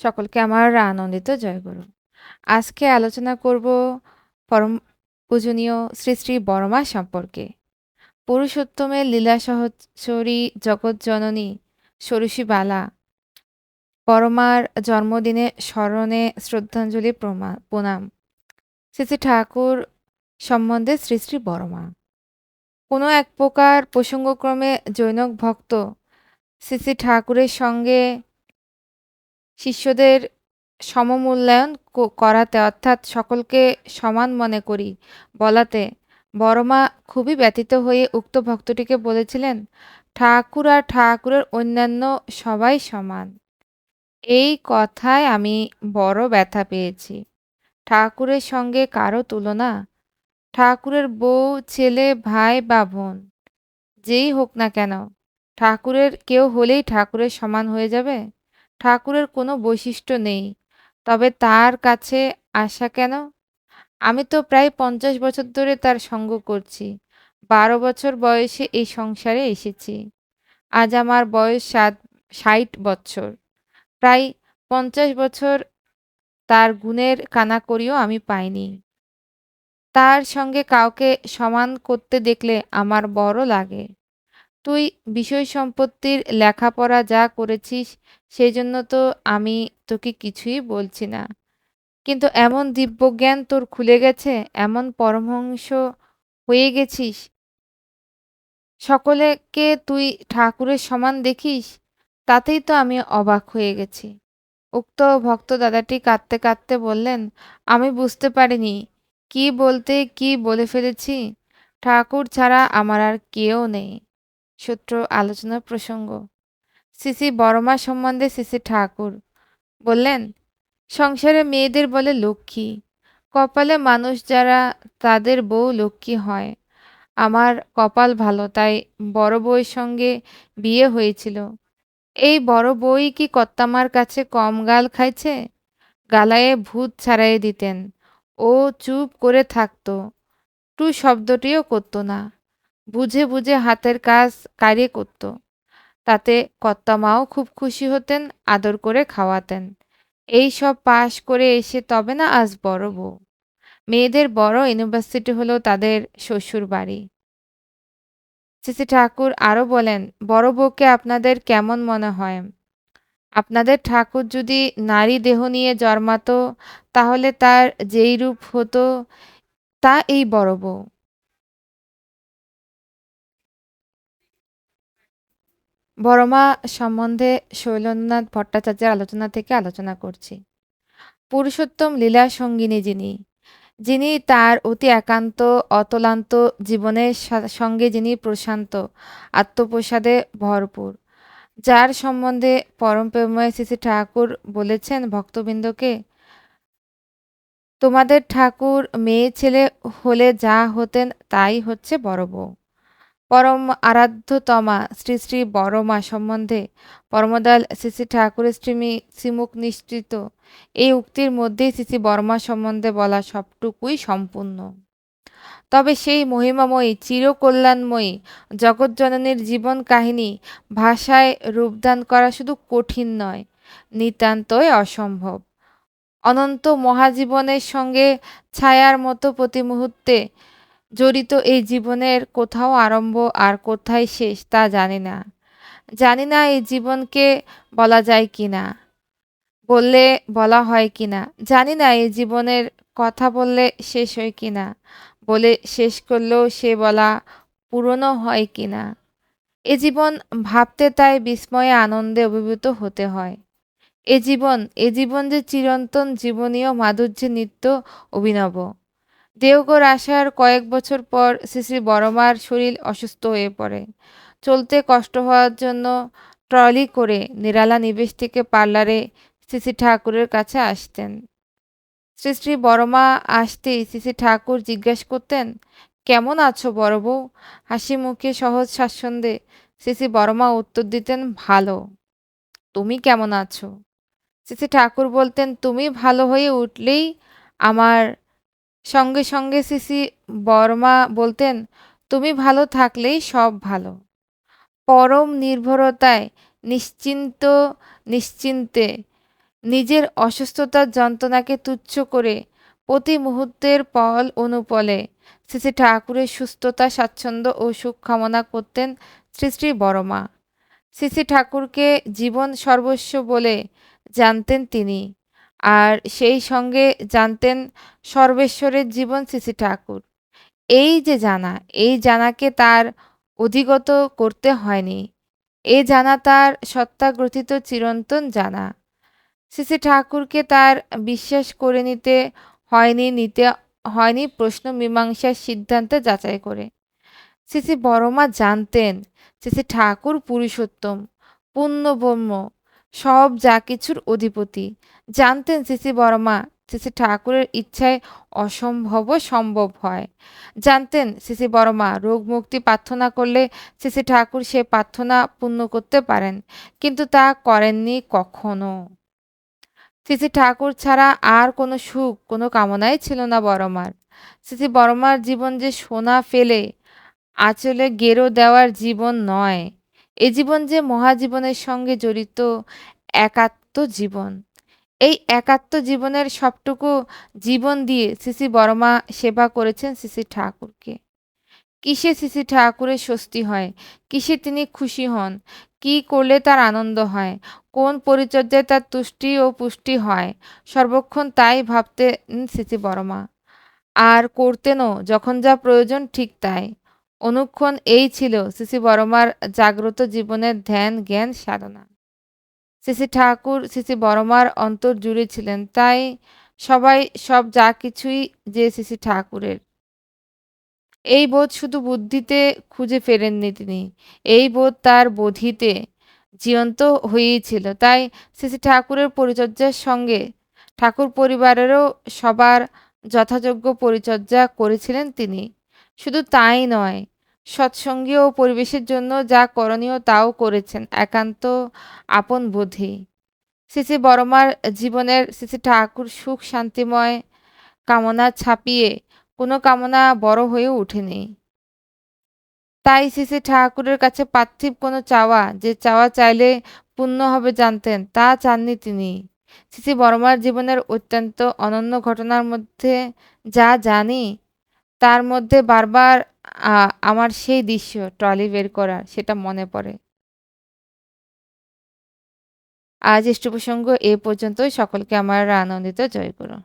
সকলকে আমার আনন্দিত জয়গুরু। আজকে আলোচনা করব পরম পূজনীয় শ্রী শ্রী বড়মা সম্পর্কে। পুরুষোত্তমের লীলা সহচরী জগৎজননী ষোড়শী বালা পরমার জন্মদিনে স্মরণে শ্রদ্ধাঞ্জলি প্রণাম। শ্রী শ্রী ঠাকুর সম্বন্ধে শ্রী শ্রী বড়মা। কোনো এক প্রকার প্রসঙ্গক্রমে জৈনক ভক্ত শ্রী শ্রী ঠাকুরের সঙ্গে শিষ্যদের সমমূল্যায়ন করাতে অর্থাৎ সকলকে সমান মনে করি বলাতে বড়মা খুবই ব্যথিত হয়ে উক্ত ভক্তটিকে বলেছিলেন, ঠাকুর আর ঠাকুরের অন্যান্য সবাই সমান। এই কথায় আমি বড় ব্যথা পেয়েছি। ঠাকুরের সঙ্গে কারো তুলনা, ঠাকুরের বউ, ছেলে, ভাই বা বোন যেই হোক না কেন, ঠাকুরের কেউ হলেই ঠাকুরের সমান হয়ে যাবে? ঠাকুরের কোনো বৈশিষ্ট্য নেই, তবে তার কাছে আসা কেন? আমি তো প্রায় ৫০ বছর ধরে তার সঙ্গ করছি। ১২ বছর বয়সে এই সংসারে এসেছি। আজ আমার বয়স ৬০ বৎসর। প্রায় ৫০ বছর তার গুণের কানাকড়িও আমি পাইনি। তার সঙ্গে কাউকে সমান করতে দেখলে আমার বড় লাগে। তুই বিষয় সম্পত্তির লেখাপড়া যা করেছিস সেইজন্য তো আমি তোকে কিছুই বলছি না। কিন্তু এমন দিব্যজ্ঞান তোর খুলে গেছে, এমন পরমহংস হয়ে গেছিস, সকলকে তুই ঠাকুরের সমান দেখিস, তাতেই তো আমি অবাক হয়ে গেছি। উক্ত ভক্ত দাদাটি কাঁদতে কাঁদতে বললেন, আমি বুঝতে পারিনি কি বলতে কি বলে ফেলেছি। ঠাকুর ছাড়া আমার আর কেউ নেই। সূত্র আলোচনার প্রসঙ্গ। শ্রী শ্রী বড়মা সম্বন্ধে শ্রী শ্রী ঠাকুর বললেন, সংসারে মেয়েদের বলে লক্ষ্মী। কপালে মানুষ যারা, তাদের বউ লক্ষ্মী হয়। আমার কপাল ভালো, তাই বড় বউয়ের সঙ্গে বিয়ে হয়েছিল। এই বড় বউই কি কর্তামার কাছে কম গাল খাইছে? গালায়ে ভূত ছাড়াইয়ে দিতেন। ও চুপ করে থাকতো, টু শব্দটিও করতো না। বুঝে বুঝে হাতের কাজ কারিয়ে করত। তাতে কর্তামাও খুব খুশি হতেন, আদর করে খাওয়াতেন। এই সব পাশ করে এসে তবে না আজ বড় বউ। মেয়েদের বড় ইউনিভার্সিটি হলো তাদের শ্বশুর বাড়ি। শ্রী শ্রী ঠাকুর আরও বলেন, বড় বউকে আপনাদের কেমন মনে হয়? আপনাদের ঠাকুর যদি নারী দেহ নিয়ে জন্মাতো, তাহলে তার যেই রূপ হতো তা এই বড় বউ। বড়মা সম্বন্ধে শৈলেন্দ্রনাথ ভট্টাচার্যের আলোচনা থেকে আলোচনা করছি। পুরুষোত্তম লীলা সঙ্গিনী যিনি, যিনি তার অতি একান্ত অতলান্ত জীবনের সঙ্গে যিনি প্রশান্ত আত্মপ্রসাদে ভরপুর, যার সম্বন্ধে পরম প্রেমময় শ্রী শ্রী ঠাকুর বলেছেন ভক্তবৃন্দকে, তোমাদের ঠাকুর মেয়ে ছেলে হলে যা হতেন তাই হচ্ছে বড় বউ। পরম আরাধ্যতমা শ্রী শ্রী বড়মা সম্বন্ধে পরমদয়াল শ্রী শ্রী ঠাকুরের শ্রীমুখ নিঃসৃত এই উক্তির মধ্যেই শ্রী শ্রী বড়মা সম্বন্ধে বলা সবটুকুই সম্পূর্ণ। তবে সেই মহিমাময়ী চিরকল্যাণময়ী জগৎজননীর জীবন কাহিনী ভাষায় রূপদান করা শুধু কঠিন নয়, নিতান্তই অসম্ভব। অনন্ত মহাজীবনের সঙ্গে ছায়ার মতো প্রতি মুহূর্তে জড়িত এই জীবনের কোথাও আরম্ভ আর কোথায় শেষ তা জানি না। জানি না এই জীবনকে বলা যায় কি না, বললে বলা হয় কি না। জানি না এই জীবনের কথা বললে শেষ হয় কি না, বলে শেষ করলেও সে বলা পূরণও হয় কি না। এ জীবন ভাবতে তাই বিস্ময়ে আনন্দে অভিভূত হতে হয়। এ জীবন যে চিরন্তন জীবনীয় মাধুর্যে নিত্য অভিনব। দেওঘর আসার কয়েক বছর পর শ্রী শ্রী বড়মার শরীর অসুস্থ হয়ে পড়ে। চলতে কষ্ট হওয়ার জন্য ট্রলি করে নিরালা নিবেশ থেকে পার্লারে শ্রী শ্রী ঠাকুরের কাছে আসতেন। শ্রী শ্রী বড়মা আসতেই শ্রী শ্রী ঠাকুর জিজ্ঞেস করতেন, কেমন আছো বড় বউ? হাসি মুখে সহজ স্বাচ্ছন্দ্যে শ্রী শ্রী বড়মা উত্তর দিতেন, ভালো। তুমি কেমন আছো? শ্রী শ্রী ঠাকুর বলতেন, তুমি ভালো হয়ে উঠলেই আমার। সঙ্গে সঙ্গে শ্রী শ্রী বড়মা বলতেন, তুমি ভালো থাকলেই সব ভালো। পরম নির্ভরতায় নিশ্চিন্তে নিজের অসুস্থতার যন্ত্রণাকে তুচ্ছ করে প্রতি মুহূর্তের পল অনুপলে শ্রী শ্রী ঠাকুরের সুস্থতা, স্বাচ্ছন্দ্য ও সুখ কামনা করতেন শ্রী শ্রী বড়মা। শ্রী শ্রী ঠাকুরকে জীবন সর্বস্ব বলে জানতেন তিনি। আর সেই সঙ্গে জানতেন সর্বেশ্বরের জীবন শ্রী শ্রী ঠাকুর। এই যে জানা, এই জানাকে তার অধিগত করতে হয়নি। এ জানা তার সত্তাগ্রথিত চিরন্তন জানা। শ্রী শ্রী ঠাকুরকে তার বিশ্বাস করে নিতে হয়নি প্রশ্ন মীমাংসার সিদ্ধান্তে যাচাই করে। শ্রী শ্রী বড়মা জানতেন শ্রী শ্রী ঠাকুর পুরুষোত্তম, পূর্ণব্রহ্ম, সব যা কিছুর অধিপতি। জানতেন শ্রী শ্রী বড়মা শ্রী শ্রী ঠাকুরের ইচ্ছায় অসম্ভবও সম্ভব হয়। জানতেন শ্রী শ্রী বড়মা রোগ মুক্তি প্রার্থনা করলে শ্রী শ্রী ঠাকুর সে প্রার্থনা পূর্ণ করতে পারেন, কিন্তু তা করেননি কখনো। শ্রী শ্রী ঠাকুর ছাড়া আর কোনো সুখ, কোনো কামনাই ছিল না বড়মার। শ্রী শ্রী বড়মার জীবন যে সোনা ফেলে আঁচলে গেরো দেওয়ার জীবন নয়, এ জীবন যে মহাজীবনের সঙ্গে জড়িত একাত্ম জীবন। এই একাত্ম জীবনের সবটুকু জীবন দিয়ে শ্রী শ্রী বড়মা সেবা করেছেন শ্রী শ্রী ঠাকুরকে। কিসে শ্রী শ্রী ঠাকুরের স্বস্তি হয়, কিসে তিনি খুশি হন, কি করলে তার আনন্দ হয়, কোন পরিচর্যায় তার তুষ্টি ও পুষ্টি হয়, সর্বক্ষণ তাই ভাবতেন শ্রী শ্রী বড়মা। আর করতেনও যখন যা প্রয়োজন ঠিক তাই। অনুক্ষণ এই ছিল শ্রী শ্রী বড়মার জাগ্রত জীবনের ধ্যান জ্ঞান সাধনা। শ্রী শ্রী ঠাকুর শ্রী শ্রী বড়মার অন্তর জুড়ে ছিলেন, তাই সবাই সব যা কিছুই যে শ্রী শ্রী ঠাকুরের। এই বোধ শুধু বুদ্ধিতে খুঁজে ফেরেননি তিনি, এই বোধ তার বোধিতে জীয়ন্ত হয়েই ছিল। তাই শ্রী শ্রী ঠাকুরের পরিচর্যার সঙ্গে ঠাকুর পরিবারেরও সবার যথাযোগ্য পরিচর্যা করেছিলেন তিনি। শুধু তাই নয়, সৎসঙ্গী ও পরিবেশের জন্য যা করণীয় তাও করেছেন একান্ত আপন বোধে। শ্রী শ্রী বড়মার জীবনের শ্রী শ্রী ঠাকুর সুখ শান্তিময় কামনা ছাপিয়ে কোনো কামনা বড় হয়ে ওঠেনি। তাই শ্রী শ্রী ঠাকুরের কাছে পার্থিব কোনো চাওয়া, যে চাওয়া চাইলে পূর্ণ হবে জানতেন, তা চাননি তিনি। শ্রী শ্রী বড়মার জীবনের অত্যন্ত অনন্য ঘটনার মধ্যে যা জানি, তার মধ্যে বারবার আমার সেই দৃশ্য ট্রলি বের করার সেটা মনে পড়ে। আজ এষ্টি প্রসঙ্গ এ পর্যন্তই। সকলকে আমার আনন্দিত জয় গুরু।